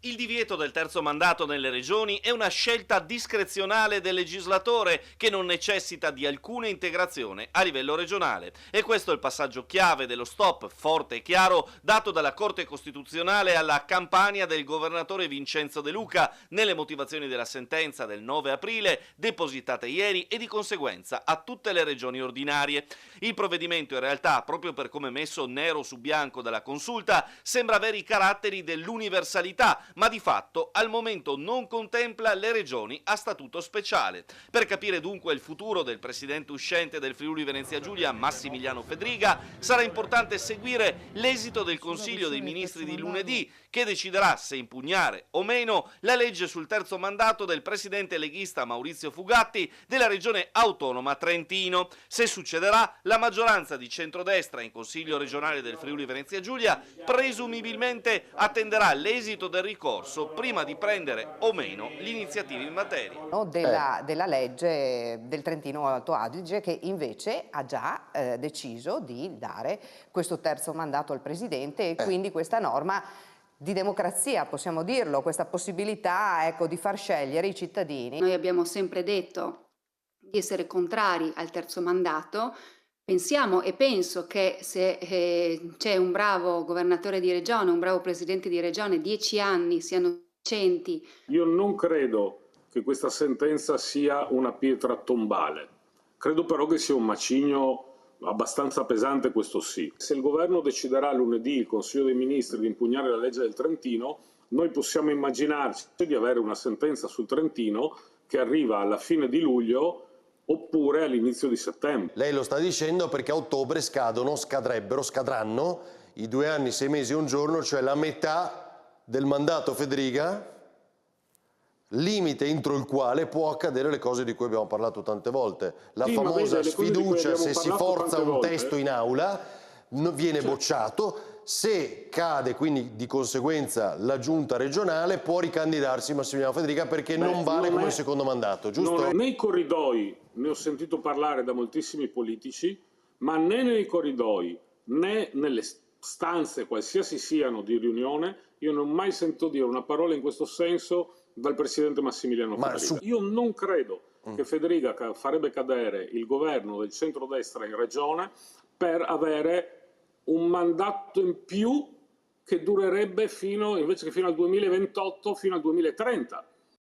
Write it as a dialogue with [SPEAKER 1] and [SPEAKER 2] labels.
[SPEAKER 1] Il divieto del terzo mandato nelle regioni è una scelta discrezionale del legislatore che non necessita di alcuna integrazione a livello regionale. E questo è il passaggio chiave dello stop forte e chiaro dato dalla Corte Costituzionale alla campagna del governatore Vincenzo De Luca nelle motivazioni della sentenza del 9 aprile depositate ieri e di conseguenza a tutte le regioni ordinarie. Il provvedimento in realtà, proprio per come messo nero su bianco dalla Consulta, sembra avere i caratteri dell'universalità, ma di fatto al momento non contempla le regioni a statuto speciale. Per capire dunque il futuro del presidente uscente del Friuli Venezia Giulia, Massimiliano Fedriga, sarà importante seguire l'esito del Consiglio dei Ministri di lunedì, che deciderà se impugnare o meno la legge sul terzo mandato del presidente leghista Maurizio Fugatti della regione autonoma Trentino. Se succederà, la maggioranza di centrodestra in Consiglio regionale del Friuli Venezia Giulia presumibilmente attenderà l'esito del ricorso prima di prendere o meno l'iniziativa in materia.
[SPEAKER 2] Della legge del Trentino Alto Adige, che invece ha già deciso di dare questo terzo mandato al Presidente, e quindi questa norma di democrazia, possiamo dirlo, questa possibilità, ecco, di far scegliere i cittadini.
[SPEAKER 3] Noi abbiamo sempre detto di essere contrari al terzo mandato. Pensiamo e penso che se c'è un bravo governatore di regione, un bravo presidente di regione, 10 anni siano sufficienti.
[SPEAKER 4] Io non credo che questa sentenza sia una pietra tombale. Credo però che sia un macigno abbastanza pesante, questo sì. Se il governo deciderà lunedì, il Consiglio dei Ministri, di impugnare la legge del Trentino, noi possiamo immaginarci di avere una sentenza sul Trentino che arriva alla fine di luglio oppure all'inizio di settembre.
[SPEAKER 5] Lei lo sta dicendo perché a ottobre scadranno i 2 anni, 6 mesi e un giorno, cioè la metà del mandato Fedriga, limite entro il quale può accadere le cose di cui abbiamo parlato tante volte. La famosa sfiducia, se si forza un testo in aula, viene bocciato. Se cade quindi di conseguenza la giunta regionale, può ricandidarsi Massimiliano Fedriga perché non vale come il secondo mandato, giusto?
[SPEAKER 4] Nei corridoi, ne ho sentito parlare da moltissimi politici, ma né nei corridoi né nelle stanze qualsiasi siano di riunione, io non ho mai sentito dire una parola in questo senso dal presidente Massimiliano Fedriga. Io non credo che Fedriga farebbe cadere il governo del centrodestra in regione per avere un mandato in più che durerebbe invece che fino al 2028, fino al 2030.